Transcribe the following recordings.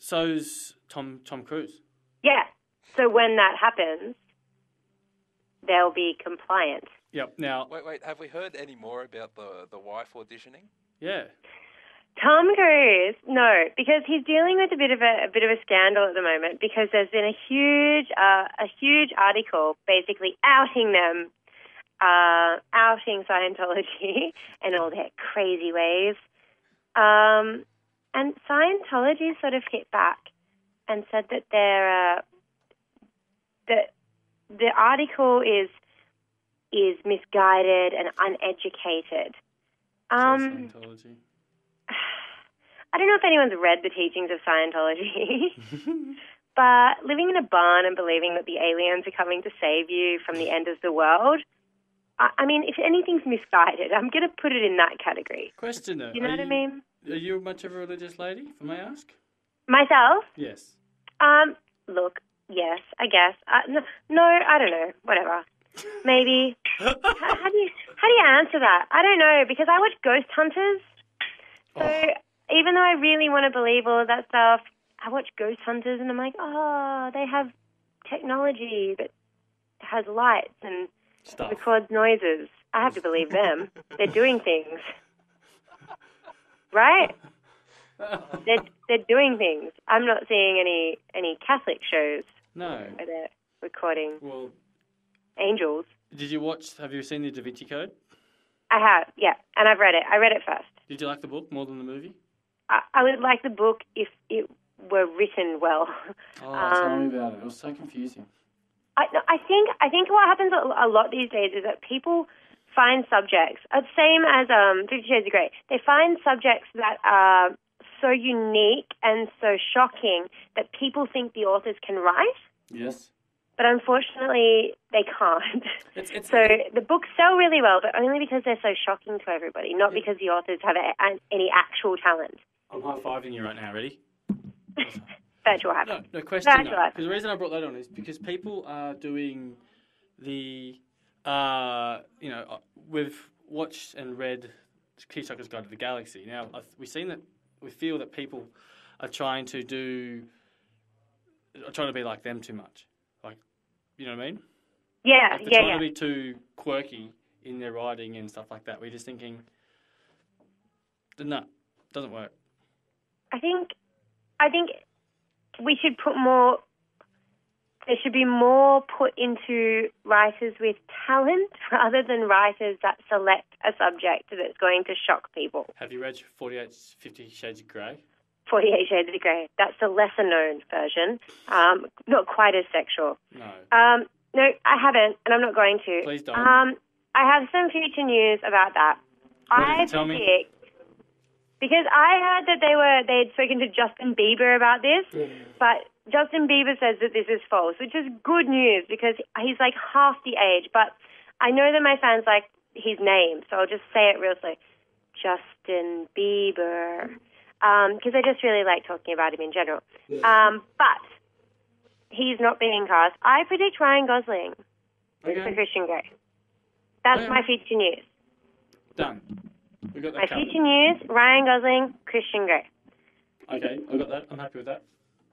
so's Tom Cruise. Yeah. So when that happens, they'll be compliant. Yep. Now, Wait. Have we heard any more about the wife auditioning? yeah. Tom Cruise, no, because he's dealing with a bit of a scandal at the moment because there's been a huge article basically outing them, outing Scientology and all their crazy ways. And Scientology sort of hit back and said that the article is misguided and uneducated. Scientology. I don't know if anyone's read the teachings of Scientology, but living in a barn and believing that the aliens are coming to save you from the end of the world, I mean, if anything's misguided, I'm going to put it in that category. Question though. You know what I mean? Are you much of a religious lady, if I may ask? Myself? Yes. Look, yes, I guess. No, I don't know. Whatever. Maybe. How do you answer that? I don't know, because I watch Ghost Hunters. So even though I really want to believe all of that stuff, I watch Ghost Hunters and I'm like, oh, they have technology that has lights and records noises. I have to believe them. They're doing things. Right? They're doing things. I'm not seeing any Catholic shows. No. Where they're recording angels. Have you seen the Da Vinci Code? I have, yeah, and I've read it. I read it first. Did you like the book more than the movie? I would like the book if it were written well. Oh, tell me about it. It was so confusing. I think what happens a lot these days is that people find subjects, same as 50 Shades of Grey, they find subjects that are so unique and so shocking that people think the authors can write. Yes. But unfortunately, they can't. So the books sell really well, but only because they're so shocking to everybody, not because the authors have any actual talent. I'm high-fiving you right now. Ready? Virtual happy. No question. Because the reason I brought that on is because people are doing the, we've watched and read Hitchhiker's Guide to the Galaxy. Now, we feel that people are trying to be like them too much. Like, you know what I mean? Yeah, they're trying to be too quirky in their writing and stuff like that. We're just thinking, no, doesn't work. I think we should put more. There should be more put into writers with talent rather than writers that select a subject that's going to shock people. Have you read 50 Shades of Grey? 48 Shades of Grey. That's the lesser-known version. Not quite as sexual. No. No, I haven't, and I'm not going to. Please don't. I have some future news about that. Tell me. Because I heard that they had spoken to Justin Bieber about this, but Justin Bieber says that this is false, which is good news because he's like half the age. But I know that my fans like his name, so I'll just say it real slow. Justin Bieber. Because I just really like talking about him in general. But he's not being cast. I predict Ryan Gosling for Christian Grey. That's my future news. Done. We got that my covered. future news, Ryan Gosling, Christian Grey. Okay, I got that. I'm happy with that.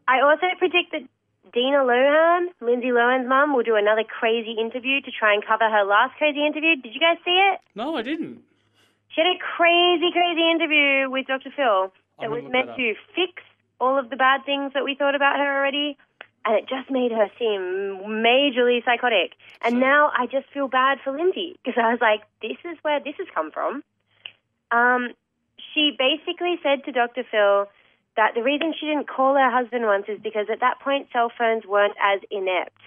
I also predict that Dina Lohan, Lindsay Lohan's mum, will do another crazy interview to try and cover her last crazy interview. Did you guys see it? No, I didn't. She had a crazy interview with Dr. Phil that was meant to fix all of the bad things that we thought about her already, and it just made her seem majorly psychotic. And now I just feel bad for Lindsay because I was like, this is where this has come from. She basically said to Dr. Phil that the reason she didn't call her husband once is because at that point cell phones weren't as inept.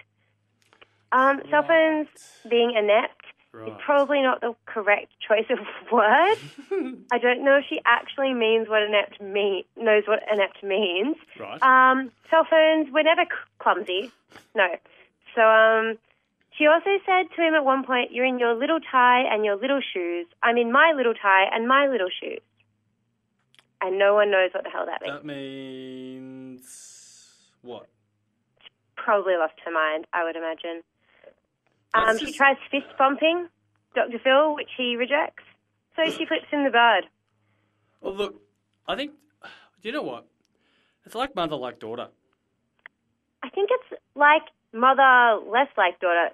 Cell phones being inept is probably not the correct choice of word. I don't know if she actually means what knows what inept means. Right. Cell phones were never clumsy. No. So she also said to him at one point, "You're in your little tie and your little shoes. I'm in my little tie and my little shoes." And no one knows what the hell that means. That means what? Probably lost her mind, I would imagine. She tries fist bumping Dr. Phil, which he rejects. So she flips him the bird. Well, look, I think, do you know what? It's like mother, like daughter. I think it's like mother, less like daughter.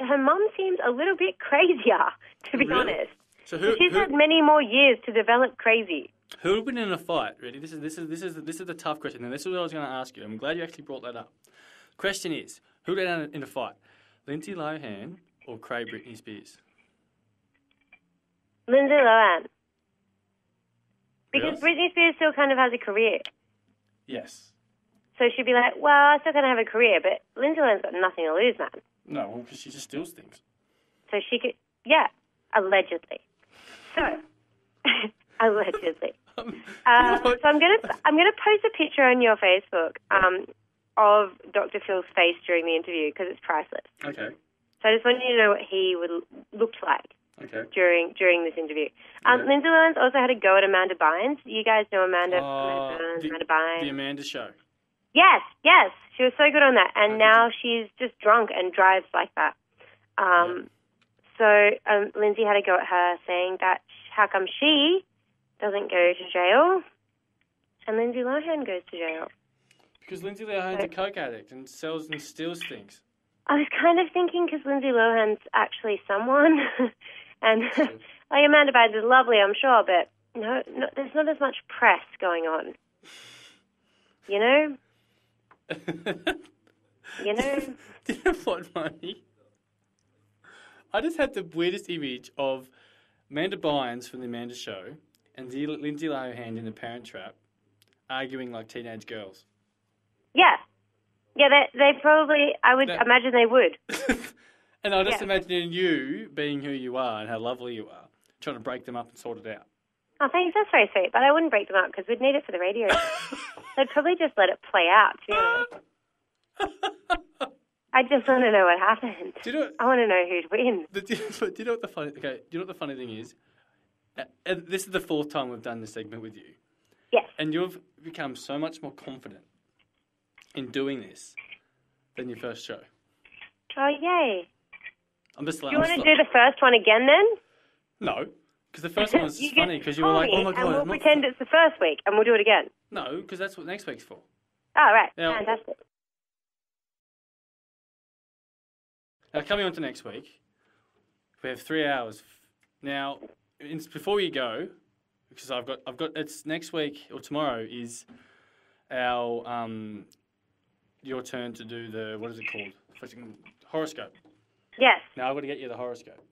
Her mum seems a little bit crazier, to be Really? honest. So She's had many more years to develop crazy. who would win in a fight? Ready? This is the tough question, and this is what I was going to ask you. I'm glad you actually brought that up. Question is, who would win in a fight? Lindsay Lohan or Cray Britney Spears? Lindsay Lohan. Because Really? Britney Spears still kind of has a career. Yes. So she'd be like, well, I still kind of have a career, but Lindsay Lohan's got nothing to lose, man. No, because she just steals things. So she could, yeah, allegedly. So, allegedly. So I'm gonna post a picture on your Facebook of Dr. Phil's face during the interview because it's priceless. Okay. So I just want you to know what he looked like during this interview. Lindsay Lohan's also had a go at Amanda Bynes. You guys know Amanda Bynes. The Amanda Show. Yes. She was so good on that. And now she's just drunk and drives like that. So Lindsay had a go at her saying that how come she doesn't go to jail and Lindsay Lohan goes to jail. Because Lindsay Lohan's a coke addict and sells and steals things. I was kind of thinking because Lindsay Lohan's actually someone. And like Amanda Bynes is lovely, I'm sure, but no, there's not as much press going on. You know? You know? Do you know what, Marni? I just had the weirdest image of Amanda Bynes from The Amanda Show and Lindsay Lohan in The Parent Trap arguing like teenage girls. Yeah. Yeah, they probably, I would imagine they would. And I just imagine you being who you are and how lovely you are, trying to break them up and sort it out. Oh, thanks. That's very sweet. But I wouldn't break them up because we'd need it for the radio. They'd probably just let it play out, to be honest. I just want to know what happened. I want to know who'd win. Do you know what the funny? Okay, do you know what the funny thing is? And this is the fourth time we've done this segment with you. Yes. And you've become so much more confident in doing this than your first show. Oh, yay. I'm just like. Do you want to do the first one again then? No, because the first one was funny because you were like, "Oh my god!" And we'll pretend it's the first week, and we'll do it again. No, because that's what next week's for. Oh, right. Now, fantastic. Now, coming on to next week, we have 3 hours. Now, before you go, because I've got it's next week or tomorrow is our your turn to do the what is it called? Horoscope. Yes. Now I've got to get you the horoscope.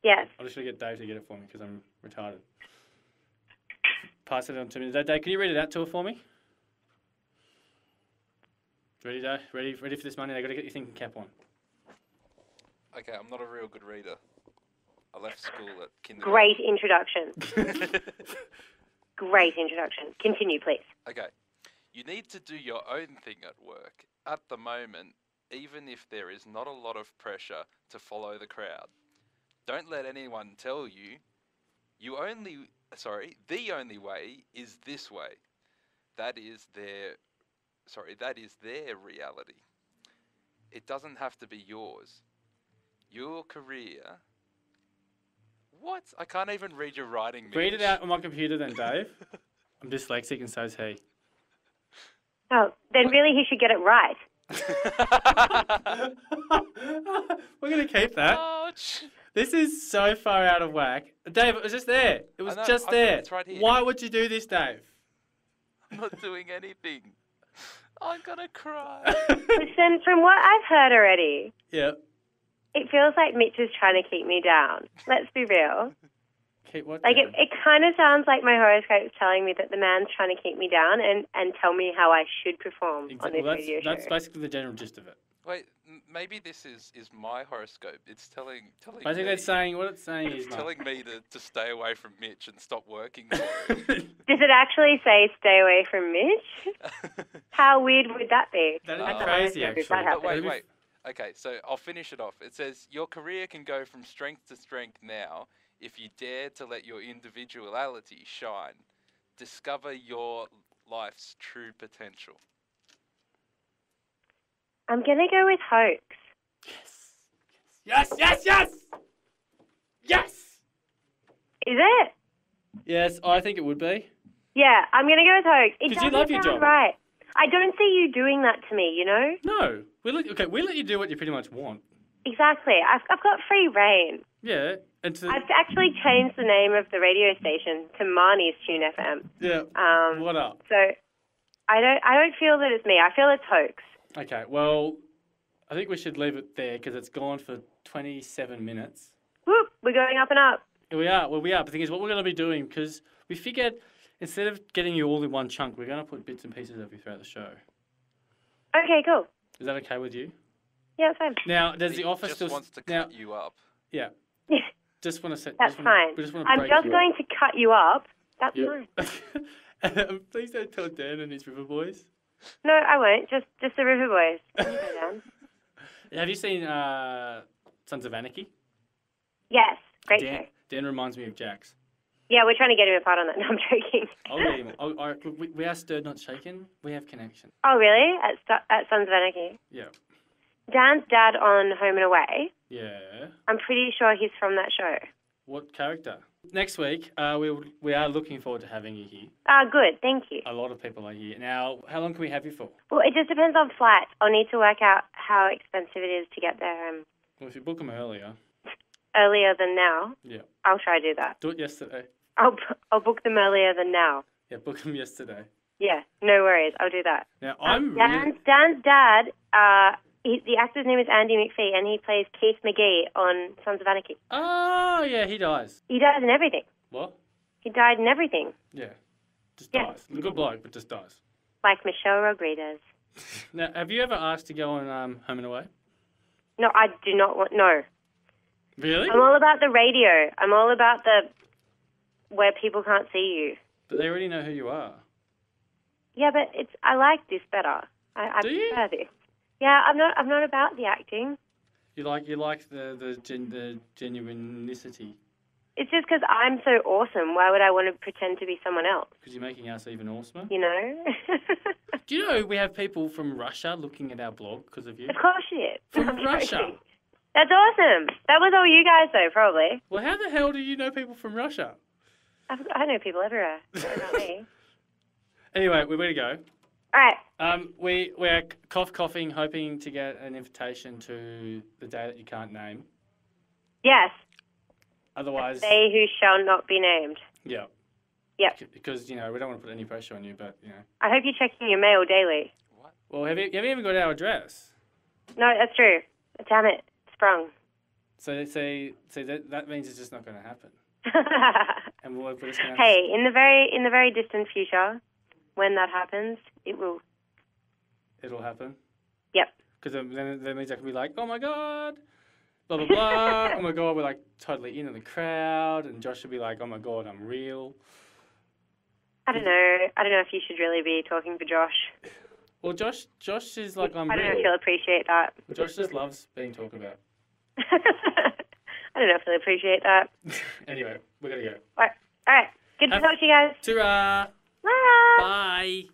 Yes. I'm just going to get Dave to get it for me because I'm retarded. Pass it on to me. Dave, can you read it out to her for me? Ready, Dave? Ready for this money? They've got to get your thinking cap on. Okay, I'm not a real good reader. I left school at kindergarten. Great introduction. Great introduction. Continue, please. Okay. You need to do your own thing at work. At the moment, even if there is not a lot of pressure to follow the crowd. Don't let anyone tell you, the only way is this way. That is their reality. It doesn't have to be yours. Your career... What? I can't even read your writing, Mitch. Read it out on my computer then, Dave. I'm dyslexic and so is he. Oh, then really he should get it right. We're going to keep that. Ouch. This is so far out of whack. Dave, it was just there. It was just there. It's right here. Why would you do this, Dave? I'm not doing anything. I'm going to cry. Listen, from what I've heard already, Yeah. it feels like Mitch is trying to keep me down. Let's be real. Keep what Like, down? it kind of sounds like my horoscope is telling me that the man's trying to keep me down and tell me how I should perform on this radio show. That's basically the general gist of it. Wait, maybe this is my horoscope. It's telling I think me, it's saying, what it's saying is, it's telling me to stay away from Mitch and stop working for him. Does it actually say stay away from Mitch? How weird would that be? That'd I be don't crazy, know if actually. that But happens. wait. Okay, so I'll finish it off. It says, your career can go from strength to strength now if you dare to let your individuality shine. Discover your life's true potential. I'm going to go with hoax. Yes! Yes! Is it? Yes, I think it would be. Yeah, I'm going to go with hoax. It 'Cause you doesn't love your sound job. right. I don't see you doing that to me, you know? No. We'll let you do what you pretty much want. Exactly. I've got free reign. Yeah. And I've actually changed the name of the radio station to Marni's Tune FM. yeah. What up? So I don't feel that it's me. I feel it's hoax. Okay, well, I think we should leave it there because it's gone for 27 minutes. Whoop, we're going up and up. We are. Well, we are. But the thing is, what we're going to be doing, because we figured instead of getting you all in one chunk, we're going to put bits and pieces of you throughout the show. Okay, cool. Is that okay with you? Yeah, it's fine. Now, does the office just wants to cut you up. Yeah. Just want to set. That's fine. I'm just going to cut you up. That's fine. Please don't tell Dan and his River Boys. No, I won't. Just the River Boys. You go down. Have you seen Sons of Anarchy? Yes, great show. Dan reminds me of Jax. Yeah, we're trying to get him apart on that. No, I'm joking. I'll get him. We are stirred, not shaken. We have connection. Oh, really? At Sons of Anarchy? Yeah. Dan's dad on Home and Away. Yeah. I'm pretty sure he's from that show. What character? Next week, we are looking forward to having you here. Good. Thank you. A lot of people are here. Now, how long can we have you for? Well, it just depends on flights. I'll need to work out how expensive it is to get there. Well, if you book them earlier. Earlier than now? Yeah. I'll try to do that. Do it yesterday. I'll book them earlier than now. Yeah, book them yesterday. Yeah, no worries. I'll do that. Now, Dan's dad, the actor's name is Andy McPhee, and he plays Keith McGee on Sons of Anarchy. Oh, yeah, he dies. He dies in everything. What? He died in everything. Yeah. Just dies. A good bloke, but just dies. Like Michelle Rodriguez. Now, have you ever asked to go on Home and Away? No, I do not want... No. Really? I'm all about the radio. I'm all about the... where people can't see you. But they already know who you are. Yeah, but I like this better. I Do you? prefer this. Yeah, I'm not about the acting. You like the genuinity. It's just because I'm so awesome. Why would I want to pretend to be someone else? Because you're making us even awesomer. You know? Do you know we have people from Russia looking at our blog because of you? Of course you did. From Russia. Joking. That's awesome. That was all you guys, though, probably. Well, how the hell do you know people from Russia? I know people everywhere. Not me. Anyway, we're ready to go. All right. We're coughing, hoping to get an invitation to the day that you can't name. Yes. Otherwise, they who shall not be named. Yeah. Yep. Because we don't want to put any pressure on you, but I hope you're checking your mail daily. What? Well, have you even got our address? No, that's true. Damn it, sprung. So that means it's just not going to happen. And we're just going to. Hey, in the very distant future, when that happens, it will. It'll happen. Yep. Because then that means I can be like, oh my god, blah blah blah. Oh my god, we're like totally in the crowd, and Josh will be like, oh my god, I'm real. I don't know if you should really be talking for Josh. Well, Josh is like, I'm real. I don't know if he'll appreciate that. Josh just loves being talked about. I don't know if he'll appreciate that. Anyway, we're going to go. All right. Good to talk to you guys. Ta-ra. Bye. Bye.